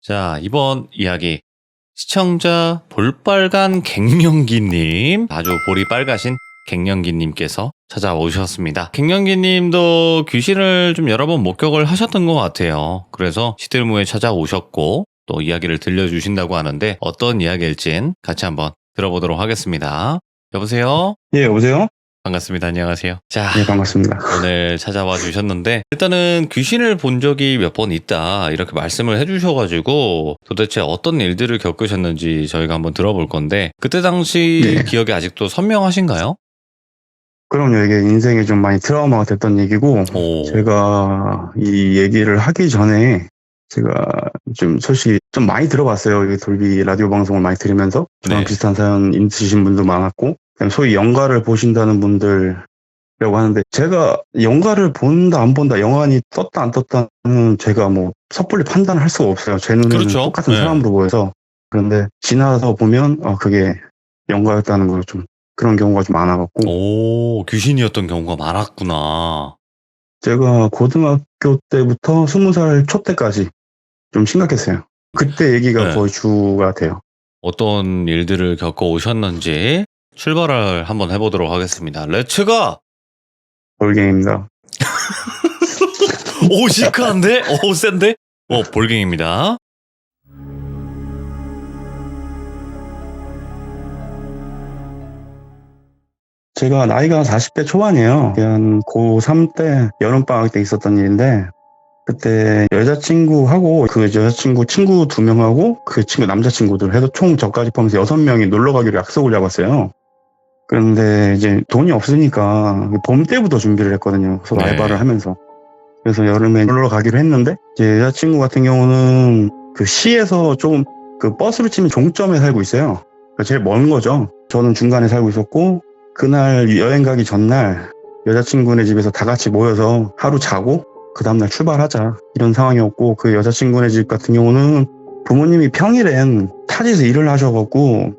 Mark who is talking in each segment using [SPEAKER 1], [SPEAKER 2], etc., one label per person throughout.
[SPEAKER 1] 자, 이번 이야기 시청자 볼빨간 갱년기님, 아주 볼이 빨가신 갱년기님께서 찾아오셨습니다. 갱년기님도 귀신을 좀 여러 번 목격을 하셨던 것 같아요. 그래서 시들무에 찾아오셨고 또 이야기를 들려주신다고 하는데 어떤 이야기일진 같이 한번 들어보도록 하겠습니다. 여보세요?
[SPEAKER 2] 예, 여보세요?
[SPEAKER 1] 반갑습니다. 안녕하세요. 자,
[SPEAKER 2] 네, 반갑습니다.
[SPEAKER 1] 오늘 찾아와 주셨는데 일단은 귀신을 본 적이 몇 번 있다 이렇게 말씀을 해주셔가지고 도대체 어떤 일들을 겪으셨는지 저희가 한번 들어볼 건데 그때 당시
[SPEAKER 2] 네.
[SPEAKER 1] 기억이 아직도 선명하신가요?
[SPEAKER 2] 그럼요, 이게 인생에 좀 많이 트라우마가 됐던 얘기고,
[SPEAKER 1] 오.
[SPEAKER 2] 제가 이 얘기를 하기 전에, 제가 좀 솔직히 좀 많이 들어봤어요. 이 돌비 라디오 방송을 많이 들으면서. 저랑
[SPEAKER 1] 네.
[SPEAKER 2] 비슷한 사연 있으신 분도 많았고, 그냥 소위 영화를 보신다는 분들이라고 하는데, 제가 영화를 본다, 안 본다, 영화관이 떴다, 안 떴다는 제가 뭐 섣불리 판단을 할 수가 없어요. 제 눈에는
[SPEAKER 1] 그렇죠.
[SPEAKER 2] 똑같은
[SPEAKER 1] 네.
[SPEAKER 2] 사람으로 보여서. 그런데 지나서 보면, 그게 영화였다는 걸 좀, 그런 경우가 좀 많아갖고.
[SPEAKER 1] 오, 귀신이었던 경우가 많았구나.
[SPEAKER 2] 제가 고등학교 때부터 20살 초 때까지 좀 심각했어요. 그때 얘기가
[SPEAKER 1] 네.
[SPEAKER 2] 거의 주가 돼요.
[SPEAKER 1] 어떤 일들을 겪어 오셨는지 출발을 한번 해보도록 하겠습니다. 렛츠가!
[SPEAKER 2] 볼갱입니다.
[SPEAKER 1] 오, 시크한데? 오, 센데? 볼갱입니다.
[SPEAKER 2] 제가 나이가 40대 초반이에요. 한 고3 때 여름방학 때 있었던 일인데, 그때 여자친구하고 그 여자친구 친구 2명하고 그 친구 남자친구들 해서 총 저까지 포함해서 6명이 놀러 가기로 약속을 잡았어요. 그런데 이제 돈이 없으니까 봄 때부터 준비를 했거든요. 서로
[SPEAKER 1] 네.
[SPEAKER 2] 알바를 하면서. 그래서 여름에 놀러 가기로 했는데, 이제 여자친구 같은 경우는 그 시에서 조금 그 버스로 치면 종점에 살고 있어요. 그러니까 제일 먼 거죠. 저는 중간에 살고 있었고, 그날 여행 가기 전날 여자친구네 집에서 다 같이 모여서 하루 자고 그 다음날 출발하자 이런 상황이었고, 그 여자친구네 집 같은 경우는 부모님이 평일엔 타지에서 일을 하셔갖고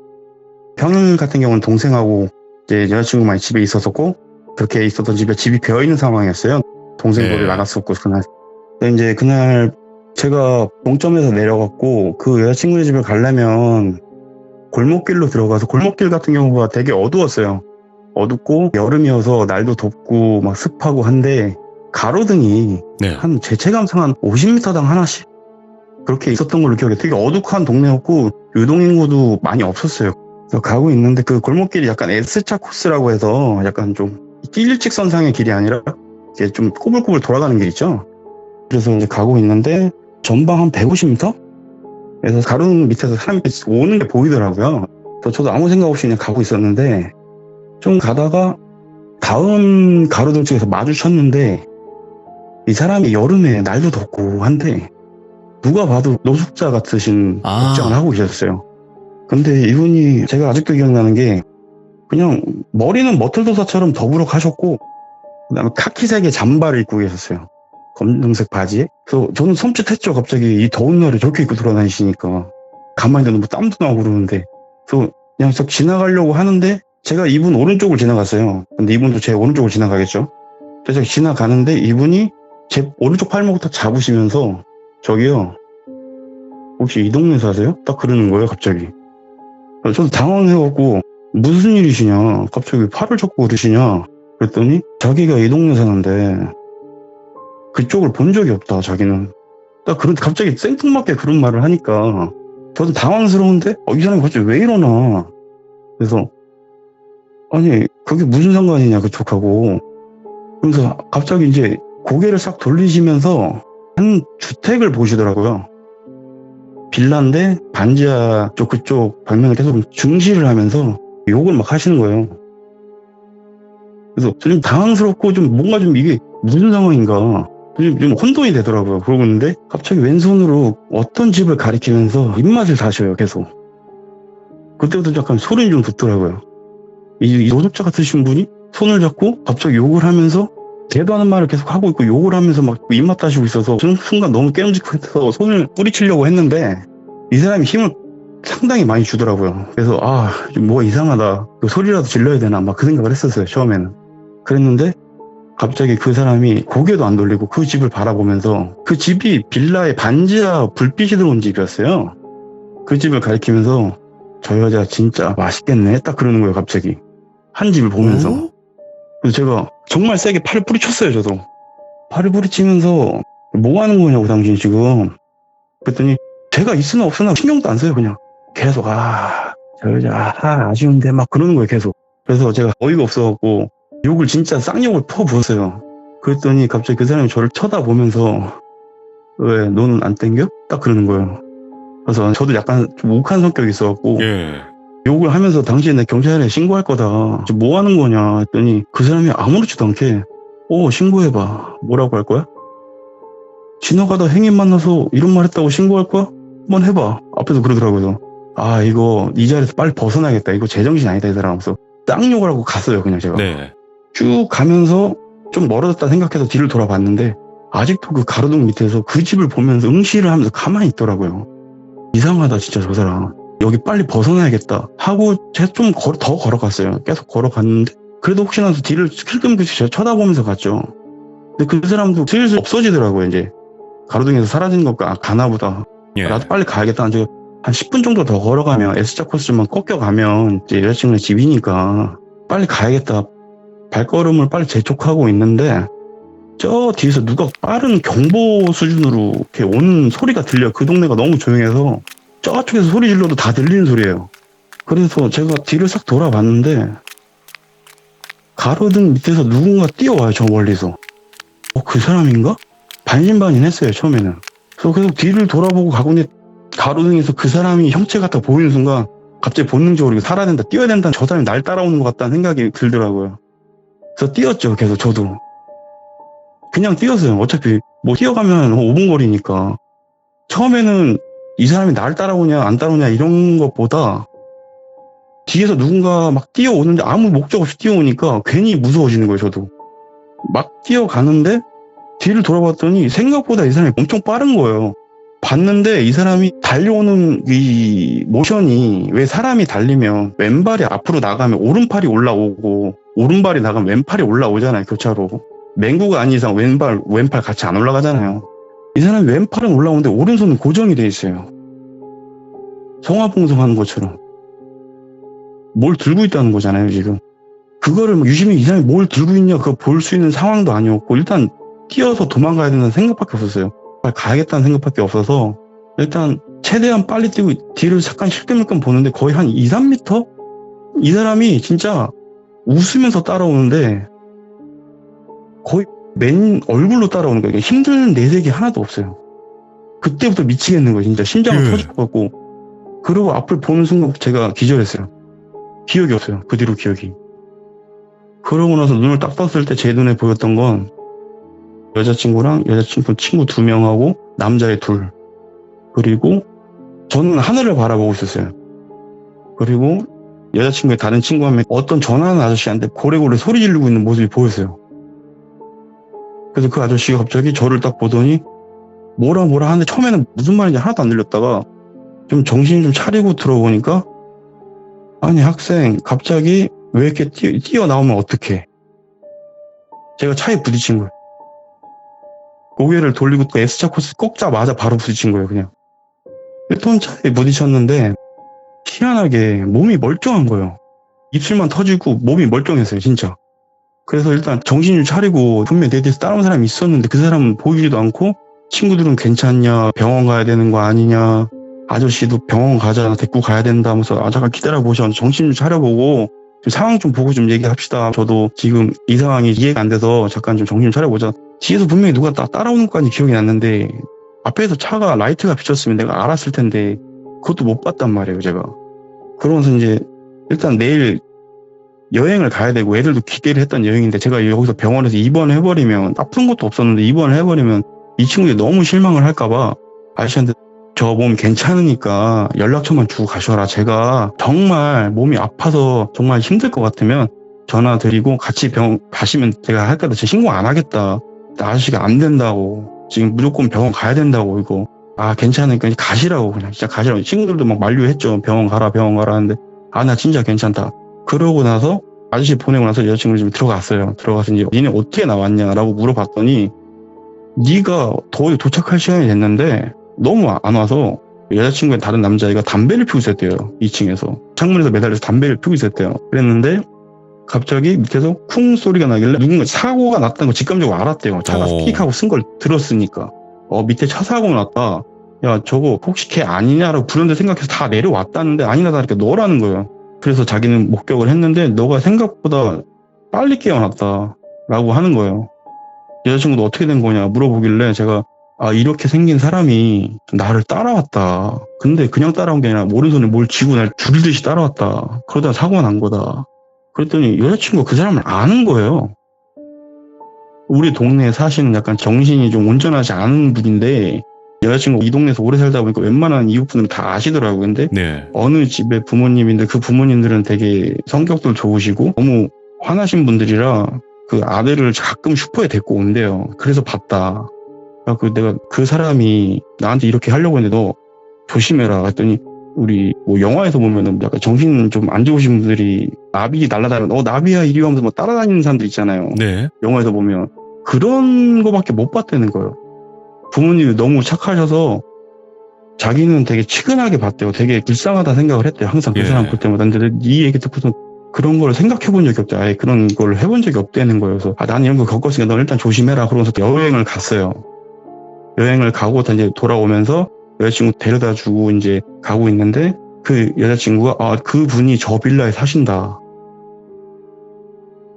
[SPEAKER 2] 평일 같은 경우는 동생하고 이제 여자친구만 집에 있었었고, 그렇게 있었던 집에 집이 비어있는 상황이었어요. 동생 보러 나갔었고 그날. 근데 이제 그날 제가 동점에서 내려갔고 그 여자친구네 집에 가려면 골목길로 들어가서, 골목길 같은 경우가 되게 어두웠어요. 어둡고 여름이어서 날도 덥고 막 습하고 한데 가로등이
[SPEAKER 1] 네.
[SPEAKER 2] 한 제 체감상 한 50m당 하나씩 그렇게 있었던 걸로 기억해요. 되게 어둑한 동네였고 유동인구도 많이 없었어요. 그래서 가고 있는데 그 골목길이 약간 S자 코스라고 해서 약간 좀 일직선상의 길이 아니라 이게 좀 꼬불꼬불 돌아가는 길 있죠. 그래서 이제 가고 있는데 전방 한 150m? 그래서 가로등 밑에서 사람이 오는 게 보이더라고요. 그래서 저도 아무 생각 없이 그냥 가고 있었는데 좀 가다가 다음 가로등 쪽에서 마주쳤는데, 이 사람이 여름에 날도 덥고 한데 누가 봐도 노숙자 같으신 복장을 하고 계셨어요. 근데 이분이 제가 아직도 기억나는 게 그냥 머리는 머틀도사처럼 더부룩 하셨고 그다음에 카키색의 잠바를 입고 계셨어요. 검정색 바지에. 그래서 저는 섬찟했죠. 갑자기 이 더운 날에 저렇게 입고 돌아다니시니까. 가만히 있는데 뭐 땀도 나고 그러는데. 그래서 그냥 썩 지나가려고 하는데 제가 이분 오른쪽을 지나갔어요. 근데 이분도 제 오른쪽을 지나가겠죠. 그래서 지나가는데 이분이 제 오른쪽 팔목부터 잡으시면서 저기요, 혹시 이 동네 사세요? 딱 그러는 거예요, 갑자기. 저도 당황해갖고 무슨 일이시냐, 갑자기 팔을 잡고 그러시냐 그랬더니 자기가 이 동네 사는데 그쪽을 본 적이 없다, 자기는. 딱 그런데 갑자기 생뚱맞게 그런 말을 하니까 저도 당황스러운데 이 사람이 갑자기 왜 이러나. 그래서 아니 그게 무슨 상관이냐 그쪽하고. 그래서 갑자기 이제 고개를 싹 돌리시면서 한 주택을 보시더라고요. 빌라인데 반지하 쪽 그쪽 벽면을 계속 중시를 하면서 욕을 막 하시는 거예요. 그래서 좀 당황스럽고 좀 뭔가 좀 이게 무슨 상황인가 좀 혼돈이 되더라고요. 그러고 있는데 갑자기 왼손으로 어떤 집을 가리키면서 입맛을 다셔요, 계속. 그때부터 약간 소름이 좀 돋더라고요. 이 노숙자 같으신 분이 손을 잡고 갑자기 욕을 하면서 대도 하는 말을 계속 하고 있고 욕을 하면서 막 입맛 다시고 있어서 순간 너무 깨름직해서 손을 뿌리치려고 했는데 이 사람이 힘을 상당히 많이 주더라고요. 그래서 좀 뭐가 이상하다, 그 소리라도 질러야 되나 막 그 생각을 했었어요, 처음에는. 그랬는데 갑자기 그 사람이 고개도 안 돌리고 그 집을 바라보면서 그 집이 빌라의 반지하 불빛이 들어온 집이었어요. 그 집을 가리키면서 저 여자 진짜 맛있겠네 딱 그러는 거예요. 갑자기 한 집을 보면서.
[SPEAKER 1] 오?
[SPEAKER 2] 그래서 제가 정말 세게 팔을 뿌리쳤어요. 저도 팔을 뿌리치면서 뭐 하는 거냐고 당신 지금. 그랬더니 제가 있으나 없으나 신경도 안 써요. 그냥 계속 저 여자 아쉬운데 막 그러는 거예요. 계속. 그래서 제가 어이가 없어갖고 욕을 진짜 쌍욕을 퍼부었어요. 그랬더니 갑자기 그 사람이 저를 쳐다보면서 왜 너는 안 땡겨? 딱 그러는 거예요. 그래서 저도 약간 좀 욱한 성격이 있어갖고
[SPEAKER 1] 예.
[SPEAKER 2] 욕을 하면서 당신 내 경찰에 신고할 거다. 지금 뭐 하는 거냐 했더니 그 사람이 아무렇지도 않게 신고해봐. 뭐라고 할 거야? 지나가다 행인 만나서 이런 말 했다고 신고할 거야? 한번 해봐. 앞에서 그러더라고요. 이거 이 자리에서 빨리 벗어나야겠다. 이거 제정신 아니다 이 사람 하면서 쌍욕을 하고 갔어요. 그냥 제가
[SPEAKER 1] 네.
[SPEAKER 2] 쭉 가면서 좀 멀어졌다 생각해서 뒤를 돌아봤는데 아직도 그 가로등 밑에서 그 집을 보면서 응시를 하면서 가만히 있더라고요. 이상하다 진짜 저 사람. 여기 빨리 벗어나야겠다 하고 제가 좀 더 걸어갔어요. 계속 걸어갔는데 그래도 혹시나 해서 뒤를 힐끔힐끔 제가 쳐다보면서 갔죠. 근데 그 사람도 슬슬 없어지더라고요. 이제 가로등에서 사라지는 것과 가나보다.
[SPEAKER 1] 예.
[SPEAKER 2] 나도 빨리 가야겠다. 이제 한 10분 정도 더 걸어가면 S자 코스만 꺾여가면 이제 여자친구네 집이니까 빨리 가야겠다. 발걸음을 빨리 재촉하고 있는데 저 뒤에서 누가 빠른 경보 수준으로 이렇게 오는 소리가 들려요. 그 동네가 너무 조용해서 저쪽에서 소리 질러도 다 들리는 소리예요. 그래서 제가 뒤를 싹 돌아봤는데 가로등 밑에서 누군가 뛰어와요. 저 멀리서. 그 사람인가? 반신반인했어요. 처음에는. 그래서 계속 뒤를 돌아보고 가고 있는데 가로등에서 그 사람이 형체가 딱 보이는 순간 갑자기 본능적으로 이거 살아야 된다, 뛰어야 된다, 저 사람이 날 따라오는 것 같다는 생각이 들더라고요. 그래서 뛰었죠. 계속 저도 그냥 뛰었어요. 어차피 뭐 뛰어가면 5분 거리니까. 처음에는 이 사람이 날 따라오냐 안 따라오냐 이런 것보다 뒤에서 누군가 막 뛰어오는데 아무 목적 없이 뛰어오니까 괜히 무서워지는 거예요. 저도 막 뛰어가는데 뒤를 돌아봤더니 생각보다 이 사람이 엄청 빠른 거예요. 봤는데 이 사람이 달려오는 이 모션이, 왜 사람이 달리면 왼발이 앞으로 나가면 오른팔이 올라오고 오른발이 나가면 왼팔이 올라오잖아요. 교차로 맹구가 아닌 이상 왼팔 같이 안 올라가잖아요. 이 사람이 왼팔은 올라오는데 오른손은 고정이 돼 있어요. 성화봉송하는 것처럼 뭘 들고 있다는 거잖아요. 지금 그거를 유심히 이 사람이 뭘 들고 있냐 그거 볼 수 있는 상황도 아니었고 일단 뛰어서 도망가야 된다는 생각밖에 없었어요. 빨리 가야겠다는 생각밖에 없어서 일단 최대한 빨리 뛰고 뒤를 잠깐 실끔실끔 보는데 거의 한 2, 3m? 이 사람이 진짜 웃으면서 따라오는데 거의 맨 얼굴로 따라오는 거예요. 힘든 내색이 하나도 없어요. 그때부터 미치겠는 거예요. 진짜 심장을 터질 것 같고. 그리고 앞을 보는 순간 제가 기절했어요. 기억이 없어요. 그 뒤로 기억이. 그러고 나서 눈을 딱 떴을 때 제 눈에 보였던 건 여자친구랑 여자친구 친구 2명하고 남자애 2. 그리고 저는 하늘을 바라보고 있었어요. 그리고 여자친구의 다른 친구 한 명 어떤 전화하는 아저씨한테 고래고래 소리 지르고 있는 모습이 보였어요. 그래서 그 아저씨가 갑자기 저를 딱 보더니 뭐라 하는데 처음에는 무슨 말인지 하나도 안 들렸다가 좀 정신 좀 차리고 들어보니까 아니 학생 갑자기 왜 이렇게 뛰어나오면 어떡해. 제가 차에 부딪힌 거예요. 고개를 돌리고 또 S자 코스 꺾자마자 바로 부딪힌 거예요. 그냥 1톤 차에 부딪혔는데 희한하게 몸이 멀쩡한 거예요. 입술만 터지고 몸이 멀쩡했어요. 진짜. 그래서 일단 정신을 차리고 분명히 내 뒤에서 따라온 사람이 있었는데 그 사람은 보이지도 않고 친구들은 괜찮냐, 병원 가야 되는 거 아니냐, 아저씨도 병원 가자, 데리고 가야 된다 하면서 잠깐 기다려보셔. 정신 좀 차려보고 좀 상황 좀 보고 좀 얘기합시다. 저도 지금 이 상황이 이해가 안 돼서 잠깐 좀 정신 좀 차려보자. 뒤에서 분명히 누가 따라오는 것까지 기억이 났는데 앞에서 차가 라이트가 비쳤으면 내가 알았을 텐데 그것도 못 봤단 말이에요. 제가. 그러면서 이제 일단 내일 여행을 가야 되고 애들도 기대를 했던 여행인데 제가 여기서 병원에서 입원을 해버리면 아픈 것도 없었는데 입원을 해버리면 이 친구들이 너무 실망을 할까봐 아저씨한테 저 몸 괜찮으니까 연락처만 주고 가셔라. 제가 정말 몸이 아파서 정말 힘들 것 같으면 전화 드리고 같이 병원 가시면 제가 할 거다. 제가 신고 안 하겠다. 아저씨가 안 된다고. 지금 무조건 병원 가야 된다고 이거. 괜찮으니까 가시라고. 그냥 진짜 가시라고. 친구들도 막 만류했죠. 병원 가라 하는데 나 진짜 괜찮다. 그러고 나서 아저씨 보내고 나서 여자친구를 좀 들어갔어요. 들어가서 이제 니네 어떻게 나왔냐라고 물어봤더니 네가 거의 도착할 시간이 됐는데 너무 안 와서 여자친구의 다른 남자애가 담배를 피우고 있었대요. 2층에서. 창문에서 매달려서 담배를 피우고 있었대요. 그랬는데 갑자기 밑에서 쿵 소리가 나길래 누군가 사고가 났다는 거 직감적으로 알았대요. 차가 픽 하고 쓴 걸 들었으니까. 밑에 차 사고 났다. 야 저거 혹시 걔 아니냐라고 불현듯 생각해서 다 내려왔다는데 아니나 다르게 너라는 거예요. 그래서 자기는 목격을 했는데 너가 생각보다 빨리 깨어났다 라고 하는 거예요. 여자친구도 어떻게 된 거냐 물어보길래 제가 이렇게 생긴 사람이 나를 따라왔다. 근데 그냥 따라온 게 아니라 모른 손에 뭘 쥐고 날 죽이듯이 따라왔다. 그러다 사고가 난 거다. 그랬더니 여자친구가 그 사람을 아는 거예요. 우리 동네에 사시는 약간 정신이 좀 온전하지 않은 분인데 여자친구가 이 동네에서 오래 살다 보니까 웬만한 이웃분들은 다 아시더라고요. 근데 어느 집의 부모님인데 그 부모님들은 되게 성격도 좋으시고 너무 화나신 분들이라 그 아들을 가끔 슈퍼에 데리고 온대요. 그래서 봤다. 내가 그 사람이 나한테 이렇게 하려고 했는데 너 조심해라 했더니 우리 뭐 영화에서 보면은 약간 정신 좀 안 좋으신 분들이 나비 날아다니면 나비야 이리 하면서 뭐 따라다니는 사람들 있잖아요. 영화에서 보면 그런 거밖에 못 봤다는 거예요. 부모님이 너무 착하셔서 자기는 되게 치근하게 봤대요. 되게 불쌍하다 생각을 했대요. 항상 그 사람 볼 때마다. 근데 이 얘기 듣고서 그런 걸 생각해 본 적이 없대. 아예 그런 걸 해본 적이 없다는 거예요. 그래서 나는 이런 거 겪었으니까 너 일단 조심해라. 그러면서 여행을 갔어요. 여행을 가고 이제 돌아오면서 여자친구 데려다 주고 이제 가고 있는데 그 여자친구가 그 분이 저 빌라에 사신다.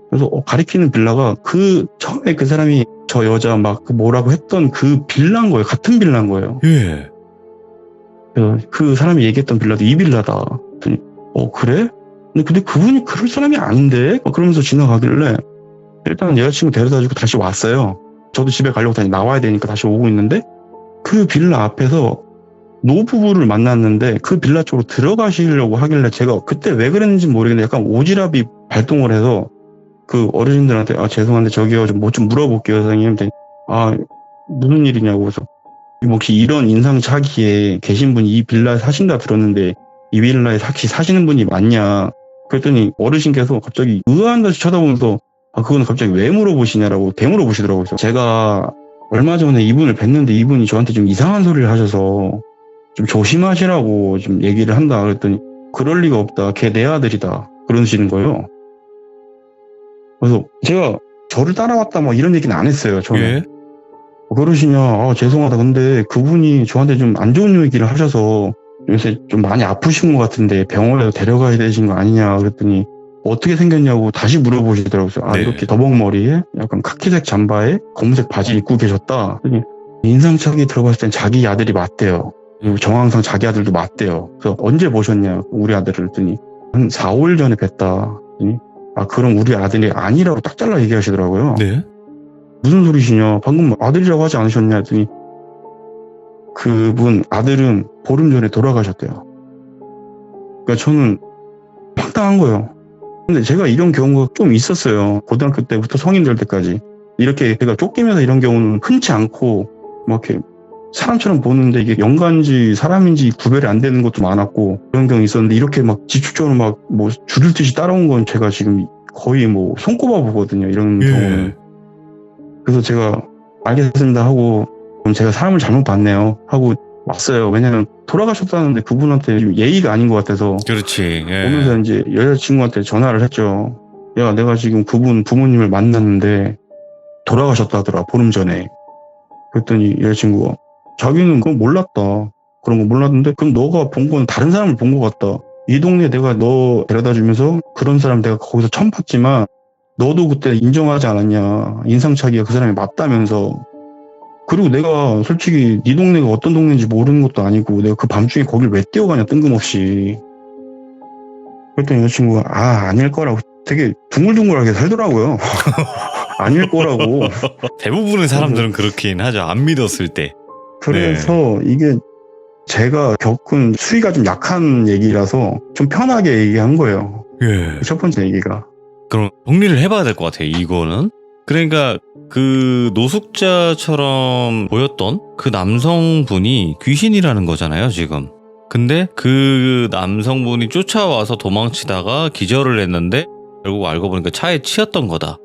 [SPEAKER 2] 그래서 가리키는 빌라가 처음에 그 사람이 저 여자 막 뭐라고 했던 그 빌라인 거예요. 같은 빌라인 거예요. 그 사람이 얘기했던 빌라도 이 빌라다. 그랬더니 그래? 근데 그분이 그럴 사람이 아닌데? 그러면서 지나가길래 일단 여자친구 데려다 주고 다시 왔어요. 저도 집에 가려고 다시 나와야 되니까 다시 오고 있는데 그 빌라 앞에서 노부부를 만났는데 그 빌라 쪽으로 들어가시려고 하길래 제가 그때 왜 그랬는지 모르겠는데 약간 오지랖이 발동을 해서 그 어르신들한테 죄송한데 저기요 좀 뭐 좀 물어볼게요 선생님. 무슨 일이냐고. 그래서 혹시 이런 인상착의에 계신 분이 이 빌라에 사신다 들었는데 이 빌라에 혹시 사시는 분이 맞냐. 그랬더니 어르신께서 갑자기 의아한 듯이 쳐다보면서 그건 갑자기 왜 물어보시냐라고 되물어보시더라고요. 그래서 제가 얼마 전에 이분을 뵀는데 이분이 저한테 좀 이상한 소리를 하셔서 좀 조심하시라고 좀 얘기를 한다. 그랬더니 그럴 리가 없다. 걔 내 아들이다. 그러시는 거예요. 그래서 제가 저를 따라왔다 막 이런 얘기는 안 했어요. 저는. 그러시냐. 죄송하다. 근데 그분이 저한테 좀 안 좋은 얘기를 하셔서 요새 좀 많이 아프신 것 같은데 병원에 데려가야 되신 거 아니냐. 그랬더니 어떻게 생겼냐고 다시 물어보시더라고요. 이렇게 더벅머리에 약간 카키색 잠바에 검은색 바지 입고 계셨다. 그랬더니 인상착의 들어봤을 땐 자기 아들이 맞대요. 그리고 정황상 자기 아들도 맞대요. 그래서 언제 보셨냐 우리 아들을. 그랬더니 한 4, 5일 전에 뵀다. 그랬더니 그럼 우리 아들이 아니라고 딱 잘라 얘기하시더라고요. 무슨 소리시냐. 방금 아들이라고 하지 않으셨냐 했더니 그분 아들은 보름 전에 돌아가셨대요. 그러니까 저는 황당한 거예요. 근데 제가 이런 경우가 좀 있었어요. 고등학교 때부터 성인 될 때까지. 이렇게 제가 쫓기면서 이런 경우는 흔치 않고 막 이렇게 사람처럼 보는데 이게 영가인지 사람인지 구별이 안 되는 것도 많았고 그런 경우 있었는데 이렇게 막 집중적으로 막 뭐 줄을 듯이 따라온 건 제가 지금 거의 뭐 손꼽아 보거든요. 이런 경우는. 그래서 제가 알겠습니다 하고 그럼 제가 사람을 잘못 봤네요 하고 왔어요. 왜냐면 돌아가셨다는데 그분한테 예의가 아닌 것 같아서.
[SPEAKER 1] 그렇지.
[SPEAKER 2] 오면서 이제 여자친구한테 전화를 했죠. 야, 내가 지금 그분 부모님을 만났는데 돌아가셨다더라, 보름 전에. 그랬더니 여자친구가 자기는 그건 몰랐다. 그런 거 몰랐는데 그럼 너가 본 건 다른 사람을 본 것 같다. 이 동네 내가 너 데려다 주면서 그런 사람 내가 거기서 처음 봤지만 너도 그때 인정하지 않았냐. 인상착의가 그 사람이 맞다면서. 그리고 내가 솔직히 네 동네가 어떤 동네인지 모르는 것도 아니고 내가 그 밤중에 거길 왜 뛰어가냐 뜬금없이. 그랬더니 여자친구가 아닐 거라고 되게 둥글둥글하게 살더라고요. 아닐 거라고.
[SPEAKER 1] 대부분의 사람들은 그렇긴 하죠. 안 믿었을 때.
[SPEAKER 2] 그래서 이게 제가 겪은 수위가 좀 약한 얘기라서 좀 편하게 얘기한 거예요. 첫 번째 얘기가.
[SPEAKER 1] 그럼 정리를 해봐야 될 것 같아요. 이거는. 그러니까 그 노숙자처럼 보였던 그 남성분이 귀신이라는 거잖아요, 지금. 근데 그 남성분이 쫓아와서 도망치다가 기절을 했는데 결국 알고 보니까 차에 치였던 거다.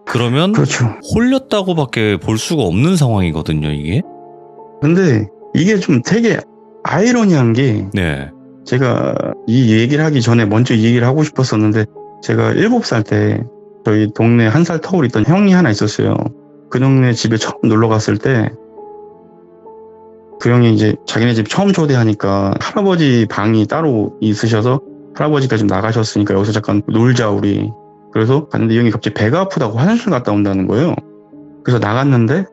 [SPEAKER 1] 그러면
[SPEAKER 2] 그렇죠.
[SPEAKER 1] 홀렸다고밖에 볼 수가 없는 상황이거든요, 이게.
[SPEAKER 2] 근데 이게 좀 되게 아이러니한 게
[SPEAKER 1] 네.
[SPEAKER 2] 제가 이 얘기를 하기 전에 먼저 이 얘기를 하고 싶었었는데 제가 7살 때 저희 동네 한 살 터울 있던 형이 하나 있었어요. 그 동네 집에 처음 놀러 갔을 때 그 형이 이제 자기네 집 처음 초대하니까 할아버지 방이 따로 있으셔서 할아버지가 좀 나가셨으니까 여기서 잠깐 놀자 우리. 그래서 갔는데 이 형이 갑자기 배가 아프다고 화장실 갔다 온다는 거예요. 그래서 나갔는데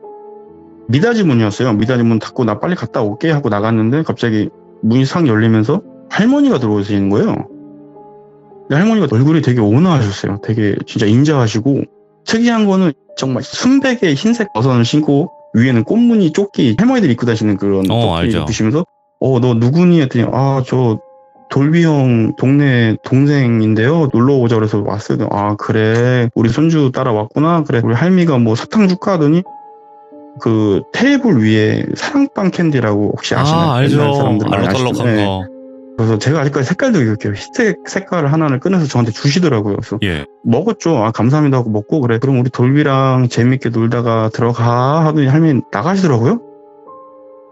[SPEAKER 2] 미닫이 문이었어요. 미닫이 문 닫고 나 빨리 갔다 올게 하고 나갔는데 갑자기 문이 싹 열리면서 할머니가 들어오시는 거예요. 근데 할머니가 얼굴이 되게 온화하셨어요. 되게 진짜 인자하시고 특이한 거는 정말 순백의 흰색 버선을 신고 위에는 꽃무늬 조끼 할머니들이 입고 다니는 그런 조끼
[SPEAKER 1] 알죠.
[SPEAKER 2] 입으시면서 너 누구니 했더니 저 돌비 형 동네 동생인데요. 놀러 오자 그래서 왔어요. 그래 우리 손주 따라왔구나. 그래 우리 할미가 뭐 사탕 줄까 하더니 그 테이블 위에 사랑빵 캔디라고 혹시 아시나요?
[SPEAKER 1] 알죠.
[SPEAKER 2] 옛날 사람들 많이
[SPEAKER 1] 알록달록한
[SPEAKER 2] 아시죠? 네.
[SPEAKER 1] 거.
[SPEAKER 2] 그래서 제가 아직까지 색깔도 기억해요. 흰색 색깔 하나를 꺼내서 저한테 주시더라고요. 그래서
[SPEAKER 1] 예.
[SPEAKER 2] 먹었죠. 감사합니다 하고 먹고 그래 그럼 우리 돌비랑 재밌게 놀다가 들어가 하더니 할머니 나가시더라고요.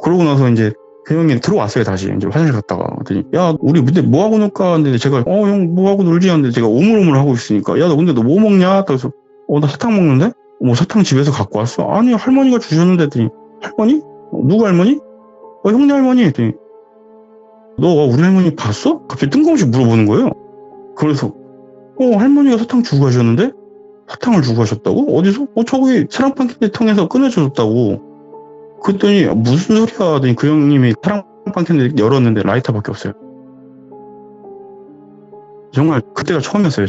[SPEAKER 2] 그러고 나서 이제 그 형이 들어왔어요. 다시 이제 화장실 갔다가 그랬더니 야 우리 근데 뭐 하고 놀까 하는데 제가 형 뭐 하고 놀지 하는데 제가 오물오물 하고 있으니까 야 너 근데 너 뭐 먹냐? 그래서 나 사탕 먹는데? 뭐 사탕 집에서 갖고 왔어? 아니 할머니가 주셨는데 했더니 할머니? 누구 할머니? 형네 할머니 했더니 너 우리 할머니 봤어? 갑자기 뜬금없이 물어보는 거예요. 그래서 할머니가 사탕 주고 가셨는데? 사탕을 주고 가셨다고? 어디서? 저기 사랑빵 캔디 통해서 꺼내줬다고. 그랬더니 무슨 소리야 하더니 그 형님이 사랑빵 캔디 열었는데 라이터밖에 없어요. 정말 그때가 처음이었어요.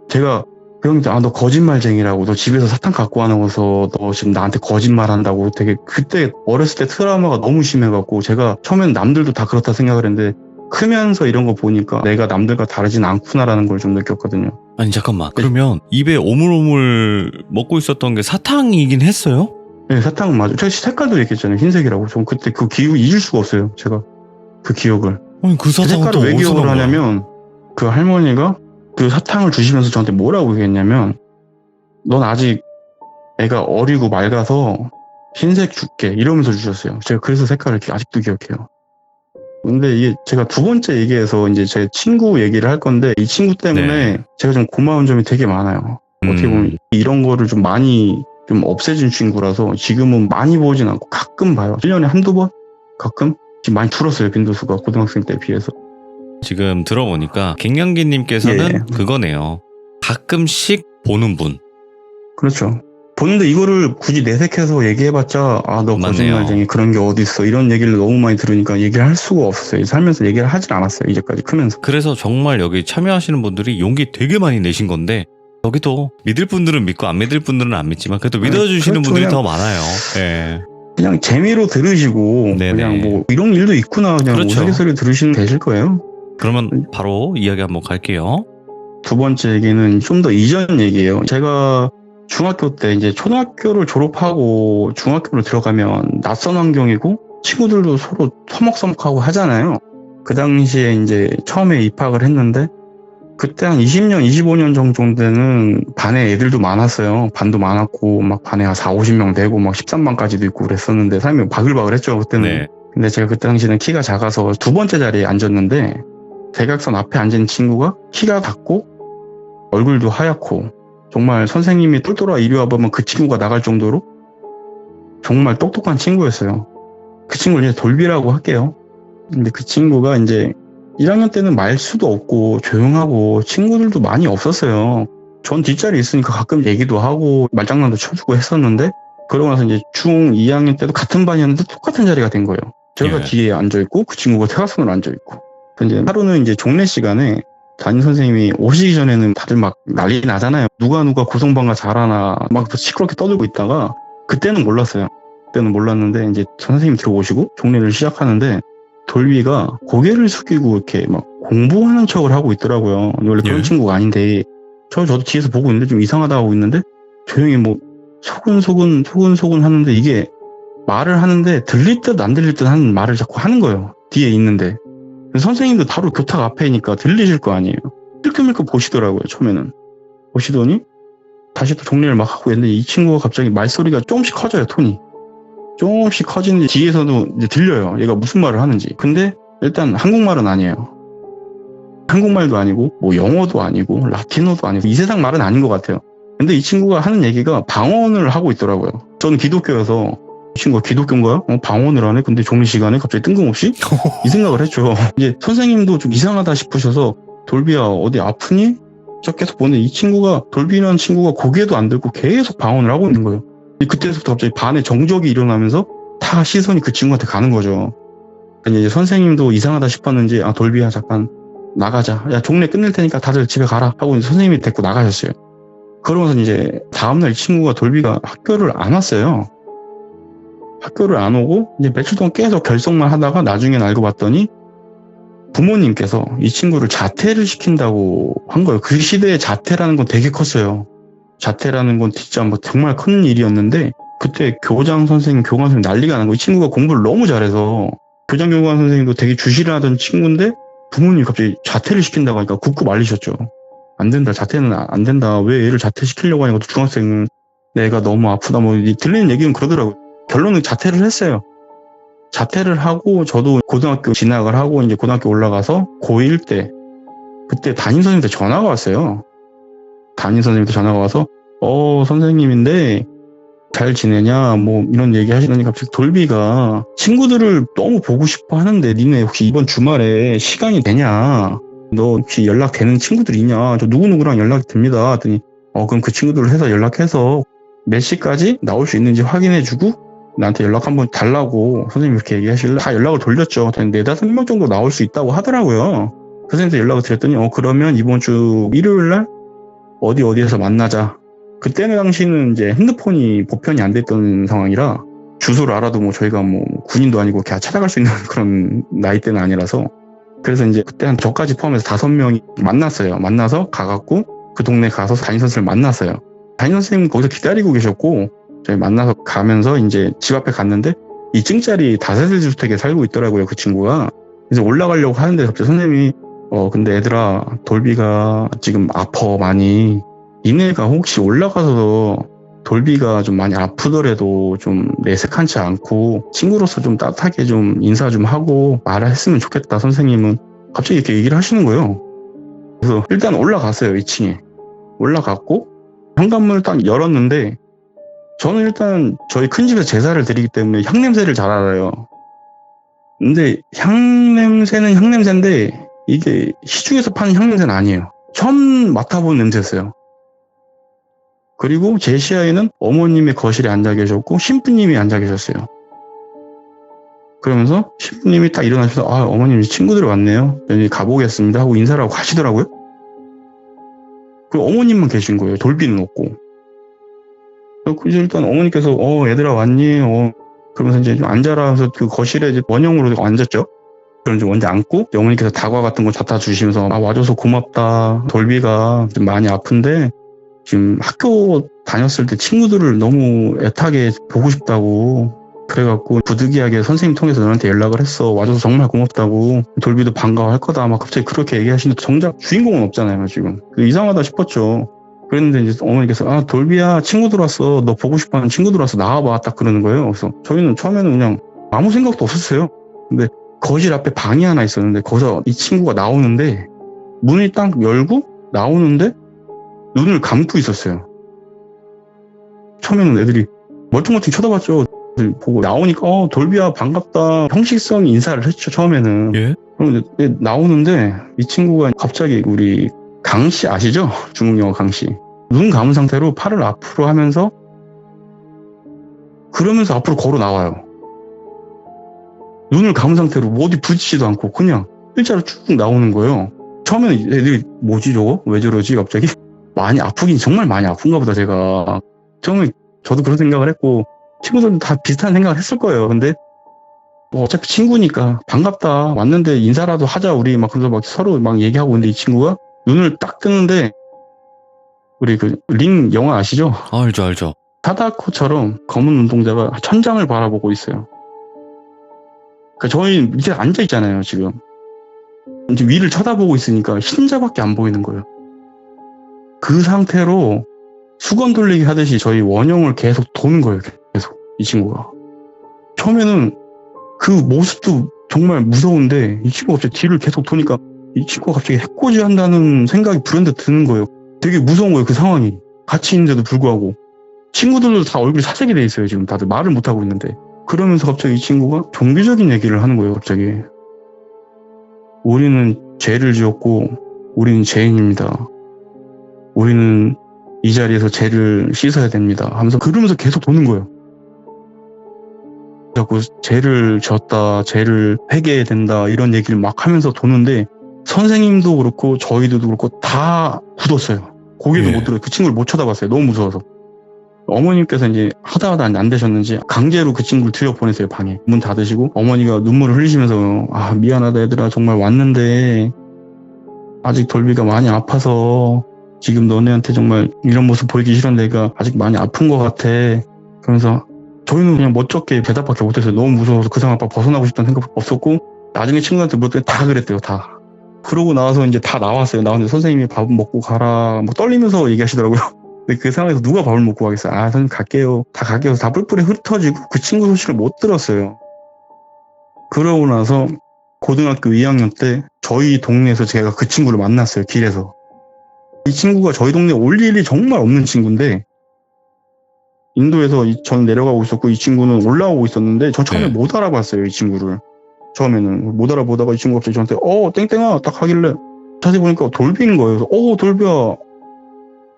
[SPEAKER 2] 제가 그 형한테 너 거짓말쟁이라고 너 집에서 사탕 갖고 와놓고서 너 지금 나한테 거짓말한다고 되게 그때 어렸을 때 트라우마가 너무 심해갖고 제가 처음엔 남들도 다 그렇다 생각을 했는데 크면서 이런 거 보니까 내가 남들과 다르진 않구나라는 걸 좀 느꼈거든요.
[SPEAKER 1] 아니 잠깐만. 그러면 입에 오물오물 먹고 있었던 게 사탕이긴 했어요?
[SPEAKER 2] 네, 사탕은 맞아요. 제가 색깔도 얘기했잖아요. 흰색이라고. 전 그때 그 기억을 잊을 수가 없어요. 제가 그 기억을.
[SPEAKER 1] 아니 그
[SPEAKER 2] 그
[SPEAKER 1] 사탕은
[SPEAKER 2] 색깔을
[SPEAKER 1] 또
[SPEAKER 2] 왜
[SPEAKER 1] 어디서
[SPEAKER 2] 기억을
[SPEAKER 1] 나온 거야?
[SPEAKER 2] 하냐면 그 할머니가 그 사탕을 주시면서 저한테 뭐라고 얘기했냐면 넌 아직 애가 어리고 맑아서 흰색 줄게 이러면서 주셨어요. 제가 그래서 색깔을 아직도 기억해요. 근데 이게 제가 두 번째 얘기해서 이제 제 친구 얘기를 할 건데 이 친구 때문에
[SPEAKER 1] 네.
[SPEAKER 2] 제가 좀 고마운 점이 되게 많아요. 어떻게 보면 이런 거를 좀 많이 좀 없애준 친구라서 지금은 많이 보진 않고 가끔 봐요. 1년에 한두 번? 가끔? 지금 많이 줄었어요. 빈도수가 고등학생 때 비해서.
[SPEAKER 1] 지금 들어보니까 갱년기님께서는
[SPEAKER 2] 예.
[SPEAKER 1] 그거네요. 가끔씩 보는 분.
[SPEAKER 2] 그렇죠. 보는데 이거를 굳이 내색해서 얘기해봤자 너
[SPEAKER 1] 맞네요.
[SPEAKER 2] 거짓말쟁이 그런 게 어딨어 이런 얘기를 너무 많이 들으니까 얘기를 할 수가 없었어요. 살면서 얘기를 하질 않았어요. 이제까지 크면서.
[SPEAKER 1] 그래서 정말 여기 참여하시는 분들이 용기 되게 많이 내신 건데 여기도 믿을 분들은 믿고 안 믿을 분들은 안 믿지만 그래도 믿어주시는
[SPEAKER 2] 그렇죠.
[SPEAKER 1] 분들이
[SPEAKER 2] 그냥-
[SPEAKER 1] 더 많아요. 예.
[SPEAKER 2] 그냥 재미로 들으시고
[SPEAKER 1] 네네.
[SPEAKER 2] 그냥 뭐 이런 일도 있구나 그냥
[SPEAKER 1] 그렇죠.
[SPEAKER 2] 우스갯소리 들으시면 되실 거예요.
[SPEAKER 1] 그러면 바로 이야기 한번 갈게요.
[SPEAKER 2] 두 번째 얘기는 좀 더 이전 얘기예요. 제가 중학교 때 이제 초등학교를 졸업하고 중학교를 들어가면 낯선 환경이고 친구들도 서로 서먹서먹하고 하잖아요. 그 당시에 이제 처음에 입학을 했는데 그때 한 20년, 25년 정도 되는 반에 애들도 많았어요. 반도 많았고 막 반에 한 4, 50명 되고 막 13반까지도 있고 그랬었는데 삶이 바글바글했죠 그때는.
[SPEAKER 1] 네.
[SPEAKER 2] 근데 제가 그때 당시에는 키가 작아서 두 번째 자리에 앉았는데 대각선 앞에 앉은 친구가 키가 작고 얼굴도 하얗고 정말 선생님이 똘똘아 이리 와보면 그 친구가 나갈 정도로 정말 똑똑한 친구였어요. 그 친구를 이제 돌비라고 할게요. 근데 그 친구가 이제 1학년 때는 말수도 없고 조용하고 친구들도 많이 없었어요. 전 뒷자리에 있으니까 가끔 얘기도 하고 말장난도 쳐주고 했었는데 그러고 나서 이제 중 2학년 때도 같은 반이었는데 똑같은 자리가 된 거예요. 제가
[SPEAKER 1] 예.
[SPEAKER 2] 뒤에 앉아있고 그 친구가 대각선으로 앉아있고. 이제 하루는 이제 종례 시간에 담임 선생님이 오시기 전에는 다들 막 난리 나잖아요. 누가 고성방가 잘하나 막 시끄럽게 떠들고 있다가 그때는 몰랐어요. 그때는 몰랐는데 이제 선생님이 들어오시고 종례를 시작하는데 돌비가 고개를 숙이고 이렇게 막 공부하는 척을 하고 있더라고요. 원래 그런
[SPEAKER 1] 예.
[SPEAKER 2] 친구가 아닌데 저도 뒤에서 보고 있는데 좀 이상하다 하고 있는데 조용히 뭐 소근소근 하는데 이게 말을 하는데 들릴 듯 안 들릴 듯 하는 말을 자꾸 하는 거예요. 뒤에 있는데. 선생님도 바로 교탁 앞에니까 들리실 거 아니에요. 힐끔힐끔 보시더라고요. 처음에는 보시더니 다시 또 정리를 막 하고 있는데 이 친구가 갑자기 말소리가 조금씩 커져요. 톤이 조금씩 커지는데 뒤에서도 이제 들려요. 얘가 무슨 말을 하는지. 근데 일단 한국말은 아니에요. 한국말도 아니고 뭐 영어도 아니고 라틴어도 아니고 이 세상 말은 아닌 것 같아요. 근데 이 친구가 하는 얘기가 방언을 하고 있더라고요. 저는 기독교여서 이 친구가 기독교인가요? 방언을 하네? 근데 종례 시간에 갑자기 뜬금없이? 이 생각을 했죠. 이제 선생님도 좀 이상하다 싶으셔서 돌비야 어디 아프니? 저 계속 보는데 이 친구가 돌비라는 친구가 고개도 안 들고 계속 방언을 하고 있는 거예요. 그때부터 갑자기 반에 정적이 일어나면서 다 시선이 그 친구한테 가는 거죠. 이제 선생님도 이상하다 싶었는지 아 돌비야 잠깐 나가자. 야 종례 끝낼 테니까 다들 집에 가라 하고 이제 선생님이 데리고 나가셨어요. 그러면서 이제 다음날 이 친구가 돌비가 학교를 안 왔어요. 학교를 안 오고 이제 며칠 동안 계속 결석만 하다가 나중에 알고 봤더니 부모님께서 이 친구를 자퇴를 시킨다고 한 거예요. 그 시대에 자퇴라는 건 되게 컸어요. 자퇴라는 건 진짜 뭐 정말 큰 일이었는데 그때 교장 선생님, 교관 선생님 난리가 난 거예요. 이 친구가 공부를 너무 잘해서 교장, 교관 선생님도 되게 주시를 하던 친구인데 부모님이 갑자기 자퇴를 시킨다고 하니까 굳고 말리셨죠. 안 된다. 자퇴는 안 된다. 왜 얘를 자퇴시키려고 하냐고 중학생은 내가 너무 아프다. 뭐 들리는 얘기는 그러더라고요. 결론은 자퇴를 했어요. 자퇴를 하고 저도 고등학교 진학을 하고 이제 고등학교 올라가서 고1 때 그때 담임 선생님한테 전화가 왔어요. 담임 선생님한테 전화가 와서 선생님인데 잘 지내냐 뭐 이런 얘기 하시더니 갑자기 돌비가 친구들을 너무 보고 싶어 하는데 니네 혹시 이번 주말에 시간이 되냐? 너 혹시 연락되는 친구들 있냐? 저 누구누구랑 연락이 됩니다. 했더니 그럼 그 친구들을 해서 연락해서 몇 시까지 나올 수 있는지 확인해주고 나한테 연락 한번 달라고 선생님이 이렇게 얘기하실래? 다 연락을 돌렸죠. 4-5명 정도 나올 수 있다고 하더라고요. 선생님한테 연락을 드렸더니 그러면 이번 주 일요일날 어디에서 만나자. 그때는 당시는 이제 핸드폰이 보편이 안 됐던 상황이라 주소를 알아도 뭐 저희가 뭐 군인도 아니고 그냥 찾아갈 수 있는 그런 나이대는 아니라서 그래서 이제 그때 한 저까지 포함해서 5명이 만났어요. 만나서 가갖고 그 동네 가서 담임 선생님을 만났어요. 담임 선생님 거기서 기다리고 계셨고 저희 만나서 가면서 이제 집 앞에 갔는데 2층짜리 다세대 주택에 살고 있더라고요. 그 친구가. 그래서 올라가려고 하는데 갑자기 선생님이 근데 얘들아 돌비가 지금 아파 많이. 니네가 혹시 올라가서 돌비가 좀 많이 아프더라도 좀 내색한지 않고 친구로서 좀 따뜻하게 좀 인사 좀 하고 말을 했으면 좋겠다. 선생님은 갑자기 이렇게 얘기를 하시는 거예요. 그래서 일단 올라갔어요. 2층에. 올라갔고 현관문을 딱 열었는데 저는 일단 저희 큰 집에서 제사를 드리기 때문에 향냄새를 잘 알아요. 근데 향냄새는 향냄새인데 이게 시중에서 파는 향냄새는 아니에요. 처음 맡아본 냄새였어요. 그리고 제 시야에는 어머님의 거실에 앉아 계셨고 신부님이 앉아 계셨어요. 그러면서 신부님이 딱 일어나셔서 어머님 친구들이 왔네요. 여기 가보겠습니다 하고 인사를 하고 가시더라고요. 그리고 어머님만 계신 거예요. 돌비는 없고. 그래서 일단 어머니께서 얘들아 왔니? 그러면서 이제 좀 앉아라 해서 그 거실에 이제 원형으로 앉았죠. 그럼 이제 먼저 앉고 어머니께서 다과 같은 거 갖다 주시면서 와줘서 고맙다. 돌비가 좀 많이 아픈데 지금 학교 다녔을 때 친구들을 너무 애타게 보고 싶다고 그래갖고 부득이하게 선생님 통해서 너한테 연락을 했어. 와줘서 정말 고맙다고. 돌비도 반가워할 거다. 막 갑자기 그렇게 얘기하시는데 정작 주인공은 없잖아요 지금. 이상하다 싶었죠. 그랬는데 이제 어머니께서 돌비야 친구들 왔어. 너 보고 싶어하는 친구들 왔어. 나와봐. 딱 그러는 거예요. 그래서 저희는 처음에는 그냥 아무 생각도 없었어요. 근데 거실 앞에 방이 하나 있었는데 거기서 이 친구가 나오는데 문을 딱 열고 나오는데 눈을 감고 있었어요. 처음에는 애들이 멀뚱멀뚱 쳐다봤죠. 보고 나오니까 돌비야 반갑다. 형식성 인사를 했죠. 처음에는.
[SPEAKER 1] 예?
[SPEAKER 2] 그럼 이제 나오는데 이 친구가 갑자기 우리 강씨 아시죠? 중국영어 강씨. 눈 감은 상태로 팔을 앞으로 하면서 그러면서 앞으로 걸어 나와요. 눈을 감은 상태로 어디 부딪히지도 않고 그냥 일자로 쭉 나오는 거예요. 처음에는 애들이 뭐지 저거? 왜 저러지 갑자기? 많이 아프긴 정말 많이 아픈가 보다 제가. 처음에 저도 그런 생각을 했고 친구들도 다 비슷한 생각을 했을 거예요. 근데 어차피 친구니까 반갑다. 왔는데 인사라도 하자 우리 막 그래서 막 서로 막 얘기하고 있는데 이 친구가 눈을 딱 뜨는데 우리 그 링 영화 아시죠?
[SPEAKER 1] 알죠.
[SPEAKER 2] 사다코처럼 검은 눈동자가 천장을 바라보고 있어요. 그러니까 저희 밑에 앉아 있잖아요 지금. 이제 위를 쳐다보고 있으니까 흰자밖에 안 보이는 거예요. 그 상태로 수건 돌리기 하듯이 저희 원형을 계속 도는 거예요. 계속 이 친구가. 처음에는 그 모습도 정말 무서운데 이 친구가 갑자기 뒤를 계속 도니까 이 친구가 갑자기 해코지 한다는 생각이 불현듯 드는 거예요. 되게 무서운 거예요. 그 상황이. 같이 있는데도 불구하고. 친구들도 다 얼굴이 사색이 돼 있어요. 지금 다들 말을 못하고 있는데. 그러면서 갑자기 이 친구가 종교적인 얘기를 하는 거예요. 갑자기. 우리는 죄를 지었고 우리는 죄인입니다. 우리는 이 자리에서 죄를 씻어야 됩니다. 하면서 그러면서 계속 도는 거예요. 자꾸 죄를 지었다, 죄를 회개해야 된다 이런 얘기를 막 하면서 도는데 선생님도 그렇고 저희도 그렇고 다 굳었어요. 고개도 못 들어요. 그 친구를 못 쳐다봤어요. 너무 무서워서. 어머님께서 이제 하다 안 되셨는지 강제로 그 친구를 들여보내세요. 방에. 문 닫으시고 어머니가 눈물을 흘리시면서 아 미안하다 얘들아 정말 왔는데 아직 돌비가 많이 아파서 지금 너네한테 정말 이런 모습 보이기 싫은 내가 아직 많이 아픈 것 같아. 그러면서 저희는 그냥 멋쩍게 대답밖에 못했어요. 너무 무서워서 그 상황 막 벗어나고 싶다는 생각밖에 없었고 나중에 친구한테 물었더니 다 그랬대요. 다. 그러고 나와서 이제 다 나왔어요. 나왔는데 선생님이 밥은 먹고 가라 뭐 떨리면서 얘기하시더라고요. 근데 그 상황에서 누가 밥을 먹고 가겠어요. 아 선생님 갈게요. 다 갈게요. 다 뿔뿔이 흩어지고 그 친구 소식을 못 들었어요. 그러고 나서 고등학교 2학년 때 저희 동네에서 제가 그 친구를 만났어요. 길에서. 이 친구가 저희 동네에 올 일이 정말 없는 친구인데 인도에서 전 내려가고 있었고 이 친구는 올라오고 있었는데 전 처음에 못 알아봤어요. 이 친구를. 처음에는 못 알아보다가 이 친구가 갑자기 저한테 땡땡아 딱 하길래 자세히 보니까 돌비인 거예요. 그래서 돌비야.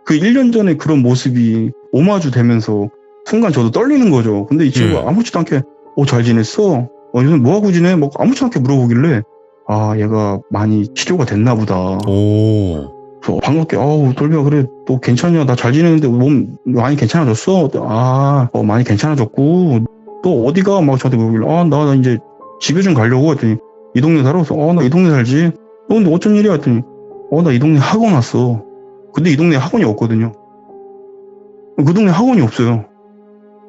[SPEAKER 2] 그 1년 전에 그런 모습이 오마주 되면서 순간 저도 떨리는 거죠. 근데 이 친구가 아무렇지도 않게 잘 지냈어? 요즘 뭐하고 지내? 막 아무렇지도 않게 물어보길래 아 얘가 많이 치료가 됐나 보다. 그래서 반갑게 돌비야 그래 너 괜찮냐? 나 잘 지내는데 몸 많이 괜찮아졌어? 많이 괜찮아졌고 또 어디가? 막 저한테 물어보길래 나 이제 집에 좀 가려고 했더니 이 동네 살아? 나 이 동네 살지. 근데 어쩐 일이야? 했더니 나 이 동네 학원 왔어. 근데 이 동네에 학원이 없거든요. 그 동네 학원이 없어요.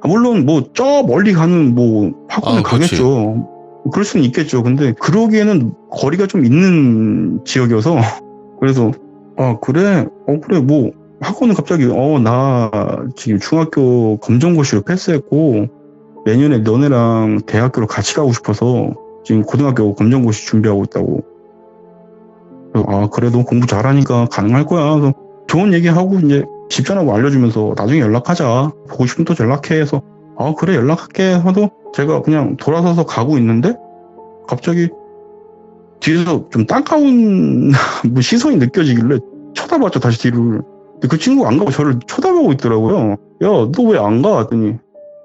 [SPEAKER 2] 물론 뭐 저 멀리 가는 뭐 학원을 가겠죠. 그럴 수는 있겠죠. 근데 그러기에는 거리가 좀 있는 지역이어서 그래서 그래? 그래 뭐 학원은 갑자기 나 지금 중학교 검정고시로 패스했고 내년에 너네랑 대학교로 같이 가고 싶어서 지금 고등학교 검정고시 준비하고 있다고. 그래 너 공부 잘하니까 가능할 거야. 그래서 좋은 얘기하고 이제 집 전화고 알려주면서 나중에 연락하자. 보고 싶으면 또 연락해 해서 그래 연락할게 하도 제가 그냥 돌아서서 가고 있는데 갑자기 뒤에서 좀 따가운 뭐 시선이 느껴지길래 쳐다봤죠. 다시 뒤를. 근데 그 친구가 안 가고 저를 쳐다보고 있더라고요. 야 너 왜 안 가? 했더니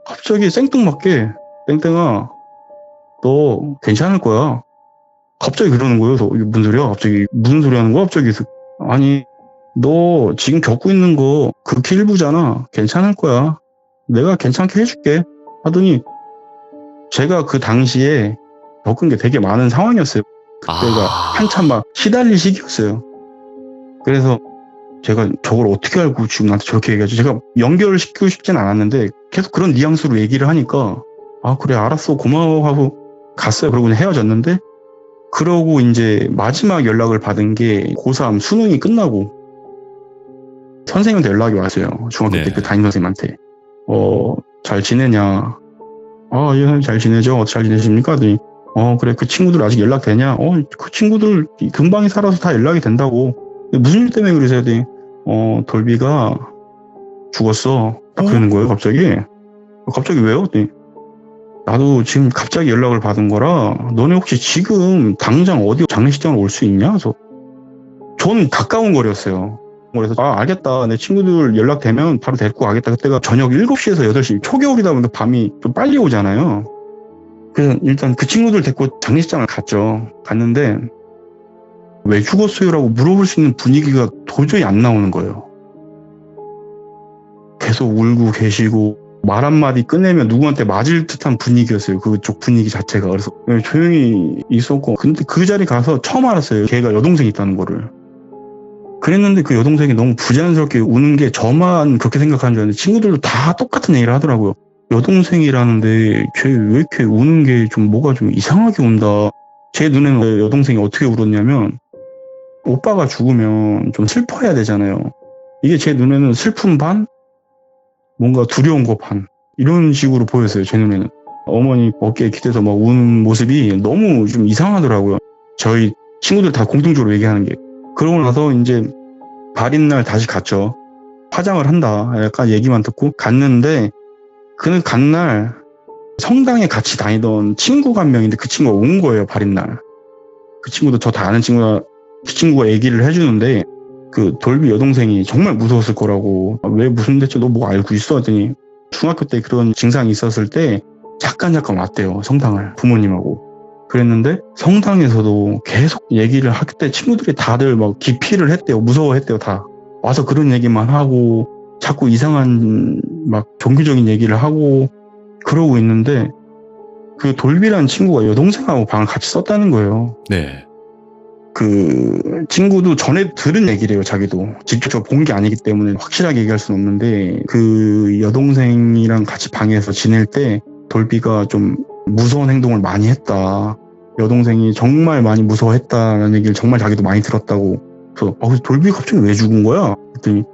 [SPEAKER 2] 갑자기 생뚱맞게 땡땡아 너 괜찮을 거야. 갑자기 그러는 거예요. 이게 무슨 소리야? 갑자기 무슨 소리 하는 거야? 갑자기 아니 너 지금 겪고 있는 거 극히 일부잖아. 괜찮을 거야. 내가 괜찮게 해줄게. 하더니 제가 그 당시에 겪은 게 되게 많은 상황이었어요. 그때가 한참 막 시달릴 시기였어요. 그래서 제가 저걸 어떻게 알고 지금 나한테 저렇게 얘기하지? 제가 연결을 시키고 싶진 않았는데 계속 그런 뉘앙스로 얘기를 하니까 그래 알았어 고마워 하고 갔어요. 그러고 헤어졌는데 그러고 이제 마지막 연락을 받은 게 고3 수능이 끝나고 선생님한테 연락이 왔어요. 중학교 때 그 담임선생님한테. 잘 지내냐? 예, 선생님 잘 지내죠? 잘 지내십니까? 하더니, 그래, 그 친구들 아직 연락되냐? 그 친구들 금방에 살아서 다 연락이 된다고. 무슨 일 때문에 그러세요? 하더니, 돌비가 죽었어. 딱 그러는 거예요, 갑자기. 갑자기 왜요? 하더니, 나도 지금 갑자기 연락을 받은 거라, 너네 혹시 지금 당장 어디 장례식장으로 올 수 있냐? 그래서, 저는 가까운 거리였어요. 그래서 알겠다. 내 친구들 연락되면 바로 데리고 가겠다. 그때가 저녁 7시에서 8시 초겨울이다 보니까 밤이 좀 빨리 오잖아요. 그래서 일단 그 친구들 데리고 장례식장을 갔죠. 갔는데 왜 죽었어요? 라고 물어볼 수 있는 분위기가 도저히 안 나오는 거예요. 계속 울고 계시고 말 한마디 꺼내면 누구한테 맞을 듯한 분위기였어요. 그쪽 분위기 자체가. 그래서 조용히 있었고 근데 그 자리 가서 처음 알았어요. 걔가 여동생이 있다는 거를. 그랬는데 그 여동생이 너무 부자연스럽게 우는 게 저만 그렇게 생각하는 줄 알았는데 친구들도 다 똑같은 얘기를 하더라고요. 여동생이라는데 걔 왜 이렇게 우는 게 좀 뭐가 좀 이상하게 운다. 제 눈에는 왜 여동생이 어떻게 울었냐면 오빠가 죽으면 좀 슬퍼해야 되잖아요. 이게 제 눈에는 슬픔 반, 뭔가 두려운 거 반, 이런 식으로 보였어요. 제 눈에는. 어머니 어깨에 기대서 막 우는 모습이 너무 좀 이상하더라고요. 저희 친구들 다 공통적으로 얘기하는 게. 그러고 나서 이제 발인날 다시 갔죠. 화장을 한다. 약간 얘기만 듣고 갔는데, 그는 간날 성당에 같이 다니던 친구가 한 명인데 그 친구가 온 거예요. 발인날. 그 친구도 저 다 아는 친구가, 그 친구가 얘기를 해주는데, 그 돌비 여동생이 정말 무서웠을 거라고. 왜 무슨 대체 너 뭐 알고 있어? 했더니 중학교 때 그런 증상이 있었을 때 잠깐 왔대요. 성당을 부모님하고. 그랬는데 성당에서도 계속 얘기를 할 때 친구들이 다들 막 기피를 했대요. 무서워했대요. 다 와서 그런 얘기만 하고 자꾸 이상한 막 종교적인 얘기를 하고 그러고 있는데, 그 돌비라는 친구가 여동생하고 방을 같이 썼다는 거예요.
[SPEAKER 1] 네.
[SPEAKER 2] 그 친구도 전에 들은 얘기래요. 자기도 직접 본 게 아니기 때문에 확실하게 얘기할 수는 없는데, 그 여동생이랑 같이 방에서 지낼 때 돌비가 좀 무서운 행동을 많이 했다. 여동생이 정말 많이 무서워했다는 얘기를 정말 자기도 많이 들었다고. 그래서 그래서 돌비가 갑자기 왜 죽은 거야? 그랬더니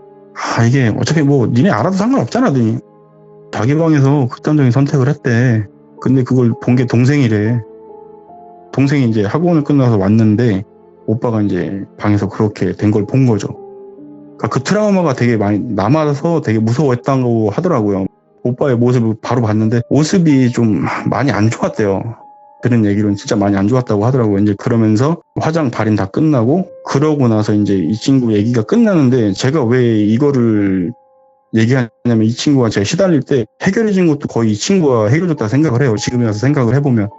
[SPEAKER 2] 이게 어차피 뭐 니네 알아도 상관없잖아. 하더니 자기 방에서 극단적인 선택을 했대. 근데 그걸 본 게 동생이래. 동생이 이제 학원을 끝나서 왔는데 오빠가 이제 방에서 그렇게 된 걸 본 거죠. 그러니까 그 트라우마가 되게 많이 남아서 되게 무서워했다고 하더라고요. 오빠의 모습을 바로 봤는데 모습이 좀 많이 안 좋았대요. 들은 얘기로는 진짜 많이 안 좋았다고 하더라고요. 이제 그러면서 화장 발인 다 끝나고 그러고 나서 이제 이 친구 얘기가 끝나는데, 제가 왜 이거를 얘기하냐면 이 친구가 제가 시달릴 때 해결해준 것도 거의 이 친구가 해결해줬다 생각을 해요. 지금에 와서 생각을 해보면.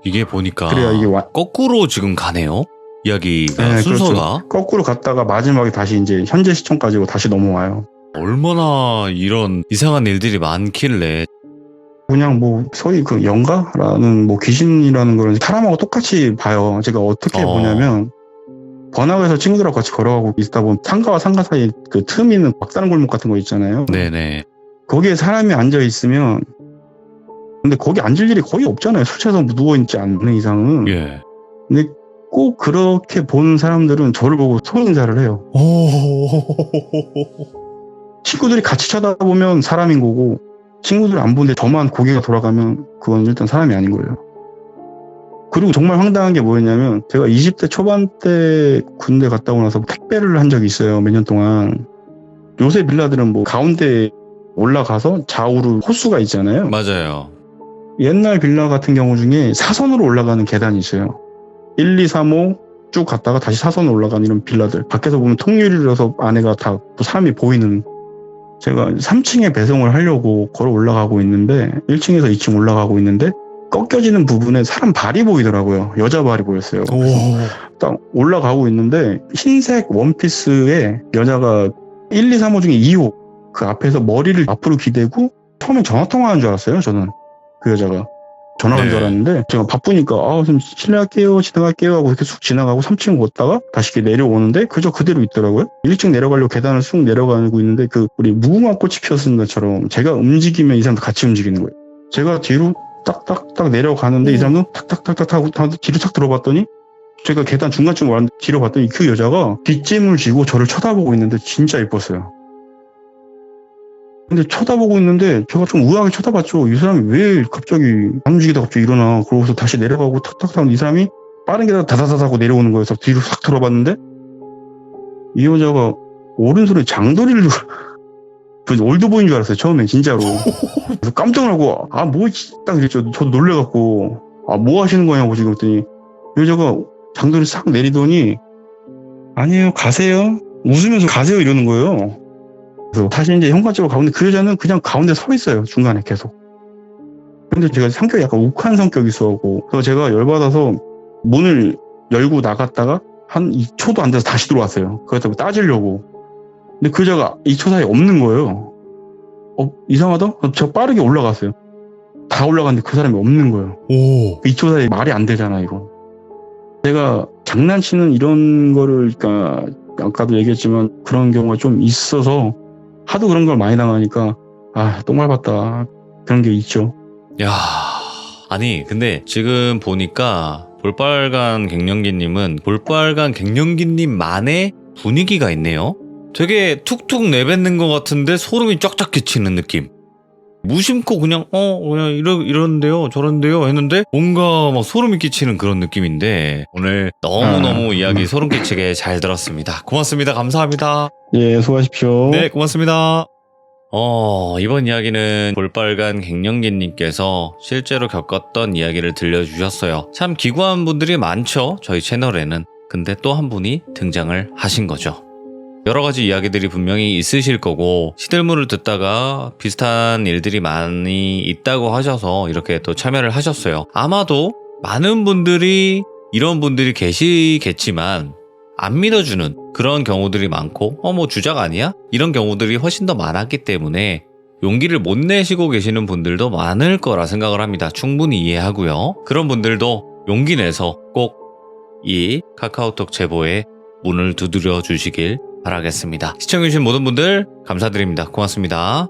[SPEAKER 1] 이게 보니까
[SPEAKER 2] 그래야 이게
[SPEAKER 1] 거꾸로 지금 가네요. 이야기가
[SPEAKER 2] 네,
[SPEAKER 1] 순서가.
[SPEAKER 2] 그렇죠. 거꾸로 갔다가 마지막에 다시 이제 현재 시점까지 다시 넘어와요.
[SPEAKER 1] 얼마나 이런 이상한 일들이 많길래.
[SPEAKER 2] 그냥 뭐 소위 그 영가라는 뭐 귀신이라는 거는 사람하고 똑같이 봐요. 제가 어떻게 보냐면 번화가에서 친구들하고 같이 걸어가고 있다 보면 상가와 상가 사이에 그 틈 있는 막다른 골목 같은 거 있잖아요.
[SPEAKER 1] 네네.
[SPEAKER 2] 거기에 사람이 앉아 있으면, 근데 거기 앉을 일이 거의 없잖아요. 술 취해서 누워있지 않는 이상은.
[SPEAKER 1] 예.
[SPEAKER 2] 근데 꼭 그렇게 보는 사람들은 저를 보고 손인사를 해요. 친구들이 같이 쳐다보면 사람인 거고, 친구들 안 보는데 저만 고개가 돌아가면 그건 일단 사람이 아닌 거예요. 그리고 정말 황당한 게 뭐였냐면, 제가 20대 초반 때 군대 갔다 오고 나서 택배를 한 적이 있어요. 몇 년 동안. 요새 빌라들은 뭐 가운데 올라가서 좌우로 호수가 있잖아요.
[SPEAKER 1] 맞아요.
[SPEAKER 2] 옛날 빌라 같은 경우 중에 사선으로 올라가는 계단이 있어요. 1, 2, 3, 5 쭉 갔다가 다시 사선으로 올라가는 이런 빌라들. 밖에서 보면 통유리라서 안에가 다 사람이 보이는. 제가 3층에 배송을 하려고 걸어 올라가고 있는데 1층에서 2층 올라가고 있는데 꺾여지는 부분에 사람 발이 보이더라고요. 여자 발이 보였어요. 딱 올라가고 있는데 흰색 원피스에 여자가 1, 2, 3, 5 중에 2호 그 앞에서 머리를 앞으로 기대고, 처음엔 전화통화하는 줄 알았어요. 저는 그 여자가 전화한 줄 알았는데, 제가 바쁘니까 좀 실례할게요, 지나갈게요 하고 이렇게 쑥 지나가고 3층 걷다가 다시 이렇게 내려오는데 그저 그대로 있더라고요. 1층 내려가려고 계단을 쑥 내려가고 있는데, 그 우리 무궁화 꽃이 피었은 것처럼 제가 움직이면 이 사람도 같이 움직이는 거예요. 제가 뒤로 딱딱딱 내려가는데 이 사람도 탁탁탁탁 하고 뒤로 탁 들어봤더니, 제가 계단 중간쯤 왔는데 뒤로 봤더니 그 여자가 뒷짐을 지고 저를 쳐다보고 있는데 진짜 예뻤어요. 근데 쳐다보고 있는데 제가 좀 우아하게 쳐다봤죠. 이 사람이 왜 갑자기 안 움직이다 갑자기 일어나. 그러고서 다시 내려가고 탁탁 하고 이 사람이 빠른 계단 다다다다 하고 내려오는 거여서 뒤로 싹 들어봤는데, 이 여자가 오른손에 장도리를 올드보이인 줄 알았어요. 처음엔 진짜로. 그래서 깜짝 놀라고 뭐 딱 그랬죠. 저도 놀래갖고 뭐 하시는 거냐고 지금 그랬더니 이 여자가 장도리 싹 내리더니 아니에요, 가세요. 웃으면서 가세요 이러는 거예요. 그래서 다시 이제 현관쪽으로 가는데 그 여자는 그냥 가운데 서 있어요. 중간에 계속. 근데 제가 성격이 약간 욱한 성격이 있어갖고, 그래서 제가 열받아서 문을 열고 나갔다가 한 2초도 안 돼서 다시 들어왔어요. 그렇다고 따지려고. 근데 그 여자가 2초 사이에 없는 거예요. 이상하다? 제가 빠르게 올라갔어요. 다 올라갔는데 그 사람이 없는 거예요. 2초 사이에 말이 안 되잖아 이거. 제가 장난치는 이런 거를, 그러니까 아까도 얘기했지만 그런 경우가 좀 있어서 하도 그런 걸 많이 당하니까 똥 밟았다 그런 게 있죠.
[SPEAKER 1] 야, 아니 근데 지금 보니까 볼빨간 갱년기님은 볼빨간 갱년기님만의 분위기가 있네요. 되게 툭툭 내뱉는 것 같은데 소름이 쫙쫙 끼치는 느낌. 무심코 그냥 이런데요 저런데요 했는데 뭔가 막 소름이 끼치는 그런 느낌인데 오늘 너무너무 이야기 소름 끼치게 잘 들었습니다. 고맙습니다. 감사합니다.
[SPEAKER 2] 예, 수고하십시오.
[SPEAKER 1] 네, 고맙습니다. 이번 이야기는 볼빨간 갱년기님께서 실제로 겪었던 이야기를 들려주셨어요. 참 기구한 분들이 많죠, 저희 채널에는. 근데 또 한 분이 등장을 하신 거죠. 여러 가지 이야기들이 분명히 있으실 거고 시들물을 듣다가 비슷한 일들이 많이 있다고 하셔서 이렇게 또 참여를 하셨어요. 아마도 많은 분들이 이런 분들이 계시겠지만 안 믿어주는 그런 경우들이 많고 뭐 주작 아니야? 이런 경우들이 훨씬 더 많았기 때문에 용기를 못 내시고 계시는 분들도 많을 거라 생각을 합니다. 충분히 이해하고요. 그런 분들도 용기 내서 꼭 이 카카오톡 제보에 문을 두드려 주시길 바라겠습니다. 시청해주신 모든 분들 감사드립니다. 고맙습니다.